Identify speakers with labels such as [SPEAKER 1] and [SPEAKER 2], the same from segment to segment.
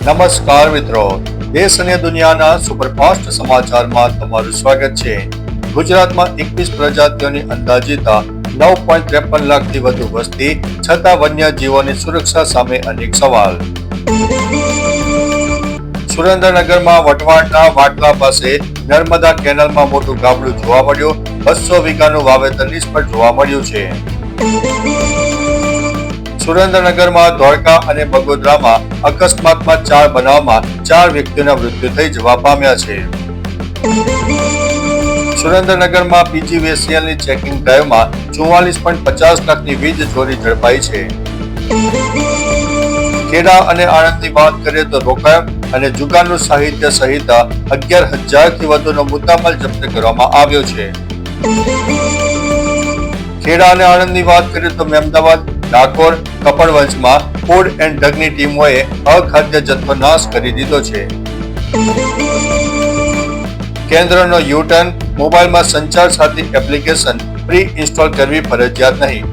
[SPEAKER 1] નમસ્કાર મિત્રો, દેશ અને દુનિયાના સુપરફાસ્ટ સમાચારમાં તમારું સ્વાગત છે। ગુજરાતમાં 21 પ્રજાતિઓની અંદાજિત 9.53 લાખથી વધુ વસ્તી છતાં વન્યજીવોની સુરક્ષા સામે અનેક સવાલ। સુરેન્દ્રનગરમાં વટવાડના વાટલા પાસે નર્મદા કેનાલમાં મોટું ગાબડું જોવા મળ્યું। 200 વીઘાનું વાવેતર નિષ્ફળ જોવા મળ્યું છે। સુરેન્દ્રનગરમાં ધોળકા અને બગોદરામાં અકસ્માતમાં 4 બનાવમાં 4 વ્યક્તિઓના મૃત્યુ થઈ જવા પામ્યા છે। સુરેન્દ્રનગરમાં પીજીવીસીએલની ચેકિંગ ડ્રાઈવમાં 44.50 લાખની વીજ ચોરી ઝડપાઈ છે। ખેડા અને આણંદની વાત કરીએ તો રોકાણ અને જુગારનું સાહિત્ય સહિત 11,000થી વધુનો મુદ્દામાલ જપ્ત કરવામાં આવ્યો છે। ખેડા અને આણંદની વાત કરીએ તો અમદાવાદ, ડાકોર, કપડવંજમાં ફૂડ એન્ડ ડ્રગની ટીમોએ અખાદ્ય જથ્થો નાશ કરી દીધો છે। કેન્દ્રનો યુટર્ન, મોબાઈલમાં સંચાર સાથી એપ્લિકેશન પ્રી ઇન્સ્ટોલ કરવી ફરજિયાત નહીં।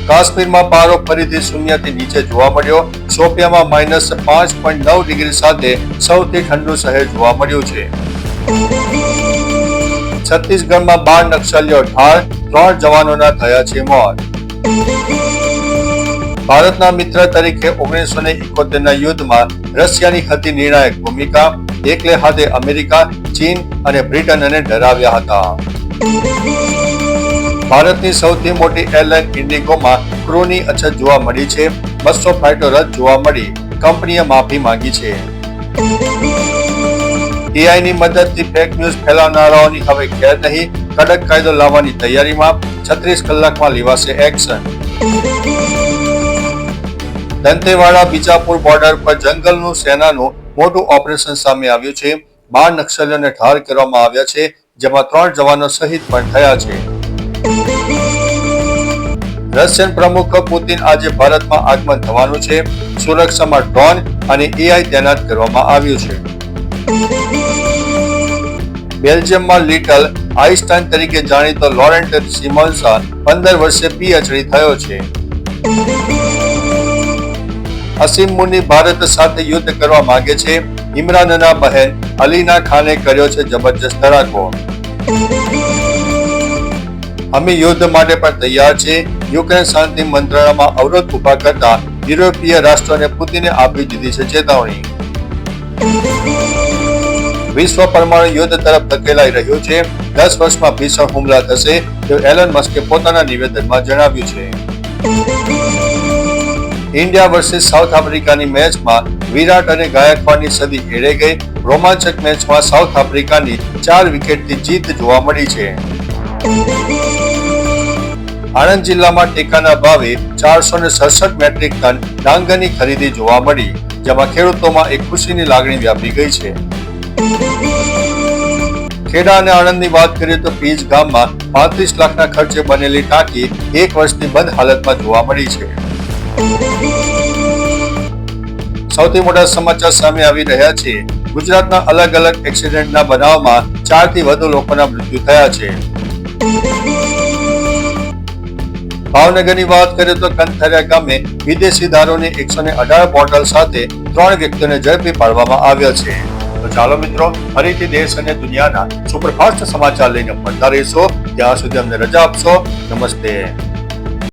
[SPEAKER 1] કાશ્મીરમાં પારો ફરીથી શૂન્યથી નીચે જોવા મળ્યો। શોપિયામાં -5.9 ડિગ્રી સાથે સૌથી ઠંડુ શહેર જોવા મળ્યું છે। છત્તીસગઢમાં 12 નક્સલીઓ ઠાર, 3 જવાનોના થયા છે મોત। ભારતના મિત્ર તરીકે 1971ના યુદ્ધમાં રશિયાની હતી નિર્ણાયક ભૂમિકા। એકલે હાથે અમેરિકા, ચીન અને બ્રિટનને ડરાવ્યા હતા। ભારતની સૌથી મોટી એરલાઇન ઇન્ડિગોમાં ક્રૂની અછત જોવા મળી છે। 200 ફ્લાઇટો રદ જોવા મળી, કંપનીએ માફી માંગી છે। એઆઈની મદદથી ફેક ન્યૂઝ ફેલાવનારાઓની હવે ખેર નહીં, કડક કાયદો લાવવાની તૈયારીમાં। 36 કલાકમાં લેવાશે એક્શન। દંતેવાડા બીજાપુર બોર્ડર પર જંગલનું સેનાનું મોટું ઓપરેશન સામે આવ્યું છે। 12 નક્સલીઓને ઠાર કરવામાં આવ્યા છે, જેમાં 3 જવાનો શહીદ પણ થયા છે। રશિયન પ્રમુખ પુતિન આજે ભારતમાં આગમન થવાનું છે। સુરક્ષામાં ડ્રોન અને એઆઈ તૈનાત કરવામાં આવ્યું છે। બેલ્જિયમમાં લિટલ આઈન્સ્ટાઈન તરીકે જાણીતો લોરેન્ટ સિમોન્સ 15 વર્ષે પીએચડી થયો છે। અસીમ મુની ભારત સાથે યુદ્ધ કરવા માંગે છે। ઇમરાનના બહેન અલીના ખાને કર્યો છે જબરજસ્ત ધડાકો। અમે યુદ્ધ માટે પણ તૈયાર છે। યુક્રેન શાંતિ મંત્રણામાં અવરોધ ઉભા કરતા યુરોપીય રાષ્ટ્રોને પુતિને આપી દીધી છે ચેતવણી। વિશ્વ પરમાણુ યુદ્ધ તરફ ધકેલાઈ રહ્યું છે। 10 વર્ષમાં ભીષણ હુમલા થશે તેવું એલન મસ્કે પોતાના નિવેદનમાં જણાવ્યું છે। ઇન્ડિયા વર્સિસ સાઉથ આફ્રિકાની મેચમાં વિરાટ અને ગાયકવાડની સદી એળે ગઈ। રોમાંચક મેચમાં સાઉથ આફ્રિકાની 4 વિકેટથી જીત જોવા મળી છે। આણંદ જિલ્લામાં ટેકાના ભાવે 467 મેટ્રિક ટન ડાંગરની ખરીદી જોવા મળી, જેમાં ખેડૂતોમાં એક ખુશીની લાગણી વ્યાપી ગઈ છે। ખેડા અને આણંદની વાત કરીએ તો પીજ ગામમાં 35 લાખના ખર્ચે બનેલી ટાંકી 1 વર્ષથી બંધ હાલતમાં જોવા મળી છે। સૌથી મોટા સમાચાર સામે આવી રહ્યા છે। ગુજરાતના અલગ અલગ એક્સિડન્ટના બનાવમાં 4 થી વધુ લોકોના મૃત્યુ થયા છે। ભાવનગરની વાત કરીએ તો કંથરિયા ગામે વિદેશી દારૂની 118 બોટલ સાથે 3 વ્યક્તિઓને ઝડપી પાડવામાં આવ્યા છે। તો ચાલો મિત્રો, ફરીથી દેશ અને દુનિયાના સુપરફાસ્ટ સમાચાર લઈને મળતા રહીશો। ત્યાં સુધી અમને રજા આપશો। નમસ્તે।